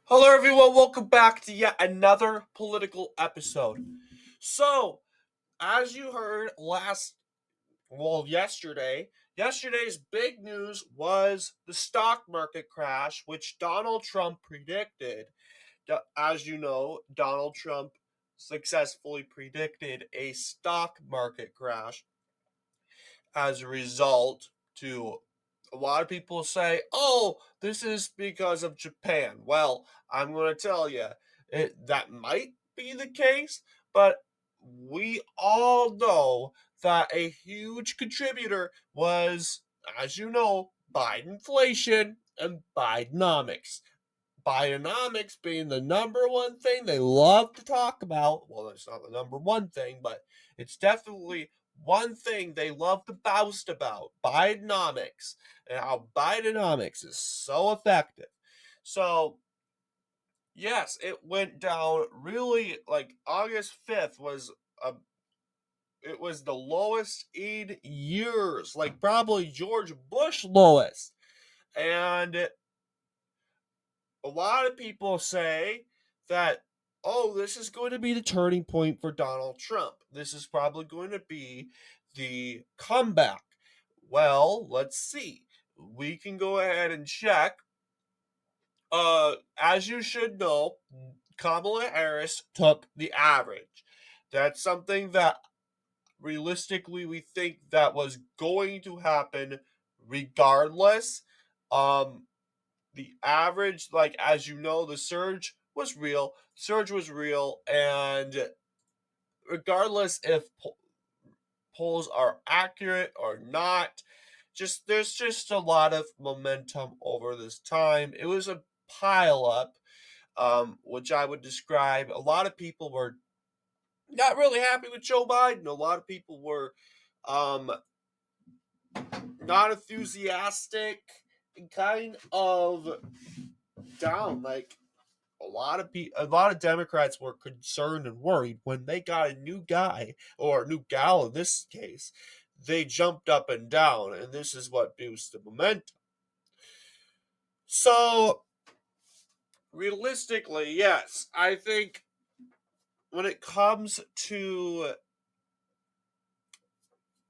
Hello, everyone. Welcome back to yet another political episode. So, as you heard yesterday's big news was the stock market crash, which Donald Trump predicted. As you know, Donald Trump successfully predicted a stock market crash as a result to a lot of people say, oh, this is because of Japan. Well, I'm going to tell you, that might be the case, but we all know that a huge contributor was, as you know, Bidenflation and Bidenomics. Bidenomics being the number one thing they love to talk about. Well, it's not the number one thing, but it's definitely one thing they love to boast about. Bidenomics and how Bidenomics is so effective. So, yes, it went down really like August 5th was a it was the lowest in years, like probably George Bush lowest. And a lot of people say that, oh, this is going to be the turning point for Donald Trump. This is probably going to be the comeback. Well, let's see. We can go ahead and check. As you should know, Kamala Harris took the average. That's something that realistically we think that was going to happen regardless. Um, the average, like as you know, the surge was real. Surge was real, and regardless if polls are accurate or not, just there's just a lot of momentum over this time. It was a pile up, which I would describe. A lot of people were not really happy with Joe Biden. A lot of people were um, not enthusiastic and kind of down. Like a lot of Democrats were concerned and worried when they got a new guy or a new gal in this case. They jumped up and down, and this is what boosted momentum. So realistically, yes, I think when it comes to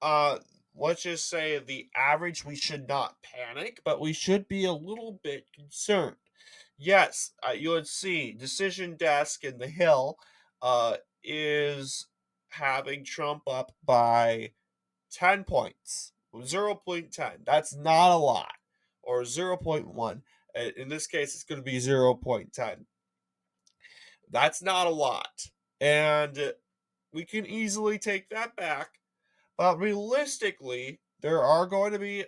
uh let's just say the average, we should not panic, but we should be a little bit concerned. Yes, you would see Decision Desk in the Hill is having Trump up by 10 points, 0.10. That's not a lot, or 0.1. In this case, it's going to be 0.10. That's not a lot. And we can easily take that back. But realistically, there are going to be,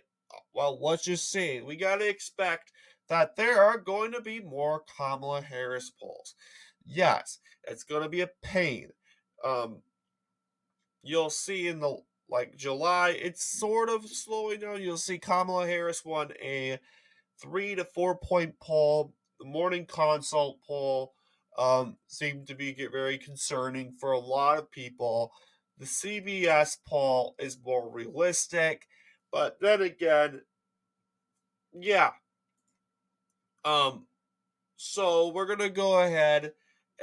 well, let's just say, we got to expect that there are going to be more Kamala Harris polls. Yes, it's going to be a pain. Um, you'll see in the like July, it's sort of slowing down. You'll see Kamala Harris won a 3 to 4 point poll. The morning consult poll seemed to be get very concerning for a lot of people. The CBS poll is more realistic, but then again, yeah. Um, so we're gonna go ahead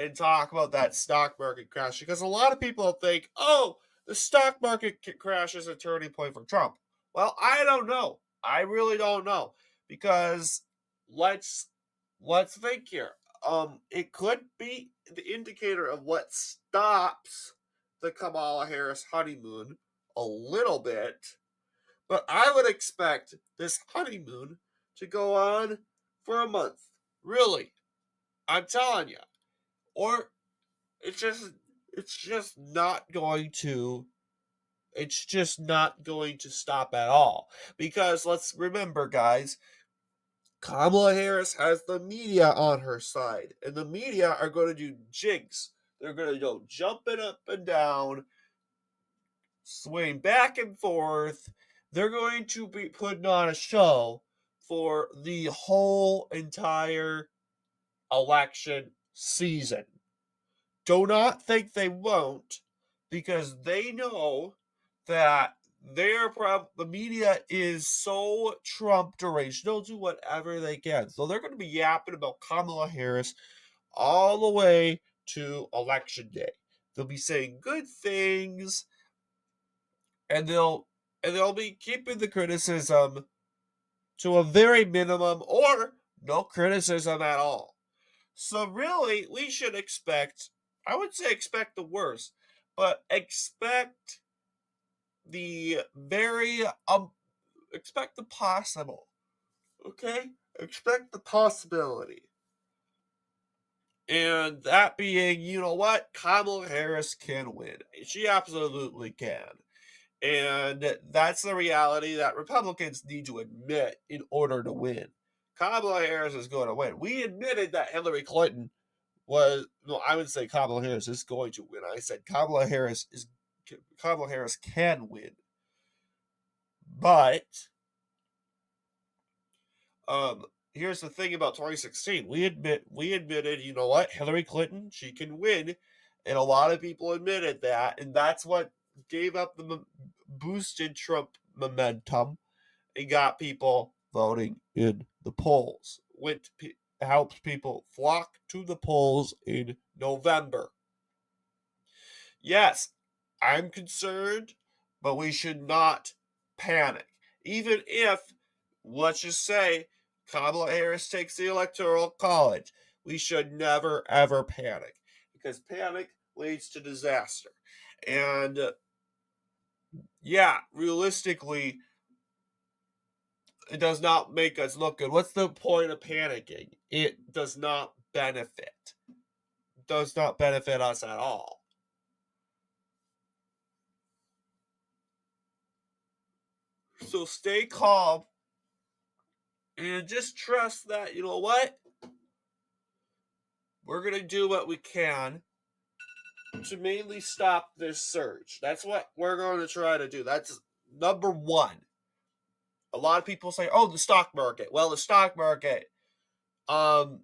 and talk about that stock market crash because a lot of people think, oh, the stock market crash is a turning point for Trump. Well, I don't know. I really don't know because let's let's think here. It could be the indicator of what stops the Kamala Harris honeymoon a little bit, but I would expect this honeymoon to go on for a month. Really, I'm telling you. Or it's just it's just not going to it's just not going to stop at all. Because let's remember, guys, Kamala Harris has the media on her side, and the media are going to do jigs. They're going to go jumping up and down, swaying back and forth. They're going to be putting on a show for the whole entire election season. Do not think they won't, because they know that the media is so Trump deranged. They'll do whatever they can. So they're going to be yapping about Kamala Harris all the way to election day. They'll be saying good things, and they'll be keeping the criticism to a very minimum or no criticism at all. So really, we should expect, I would say expect the worst, but the very expect the possible. Okay? Expect the possibility. And that being, you know what? Kamala Harris can win. She absolutely can. And that's the reality that Republicans need to admit in order to win. Kamala Harris is going to win. We admitted that Hillary Clinton was, no, I would say Kamala Harris is going to win. I said Kamala Harris can win. But um here's the thing about 2016. We admitted, you know what, Hillary Clinton, she can win, and a lot of people admitted that, and that's what gave up the boosted Trump momentum and got people voting in the polls. Helped people flock to the polls in November. Yes, I'm concerned, but we should not panic. Even if, let's just say, Kamala Harris takes the Electoral College, we should never, ever panic because panic leads to disaster. And yeah, realistically, it does not make us look good. What's the point of panicking? It does not benefit. Does not benefit us at all. So stay calm and just trust that, you know what? We're going to do what we can to mainly stop this surge. That's what we're going to try to do. That's number one. A lot of people say, oh, the stock market. Well, the stock market, um,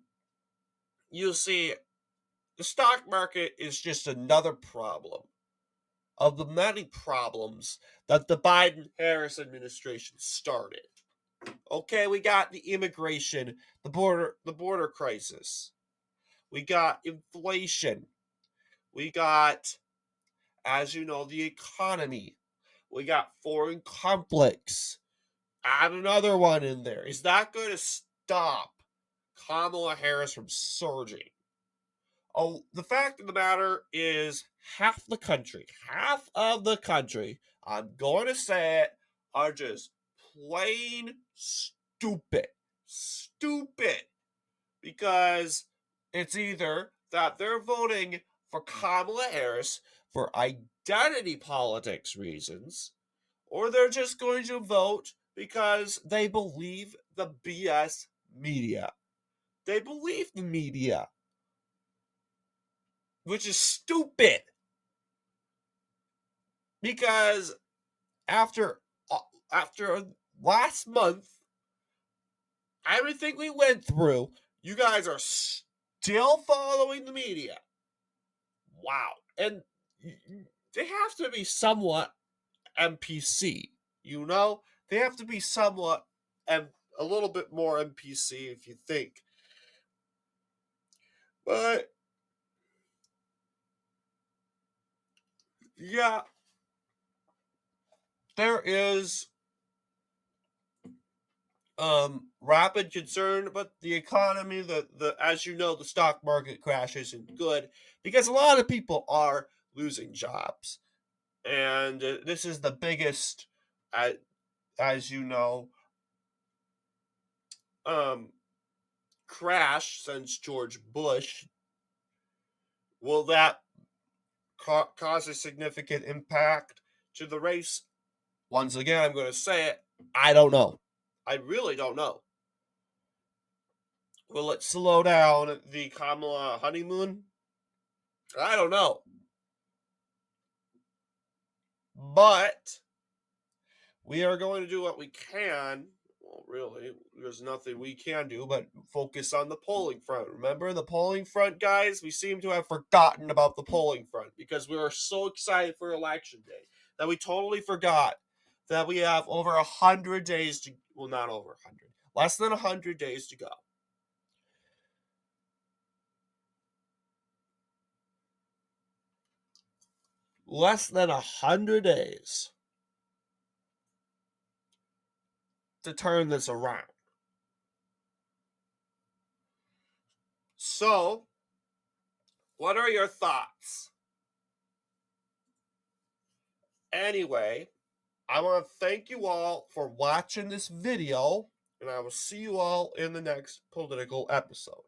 you'll see, the stock market is just another problem of the many problems that the Biden Harris administration started. Okay, we got the immigration, the border crisis. We got inflation. We got, as you know, the economy. We got foreign conflicts. Add another one in there. Is that going to stop Kamala Harris from surging? Oh, the fact of the matter is half of the country, I'm going to say it, are just plain stupid. Stupid. Because it's either that they're voting for Kamala Harris for identity politics reasons, or they're just going to vote because they believe the BS media. They believe the media, which is stupid. Because after after last month, everything we went through, you guys are still following the media. Wow. And they have to be somewhat NPC, you know? They have to be somewhat and a little bit more NPC if you think. But yeah, there is rapid concern about the economy. The as you know, the stock market crash isn't good because a lot of people are losing jobs, and this is the biggest, uh, as you know, um, crash since George Bush. Will that cause a significant impact to the race? Once again, I'm going to say it. I don't know. I really don't know. Will it slow down the Kamala honeymoon? I don't know. But we are going to do what we can. Well, really, there's nothing we can do but focus on the polling front. Remember the polling front, guys? We seem to have forgotten about the polling front because we were so excited for election day that we totally forgot that we have over 100 days to, well, not over 100, less than 100 days to go. Less than 100 days to turn this around. So, what are your thoughts? Anyway, I want to thank you all for watching this video, and I will see you all in the next political episode.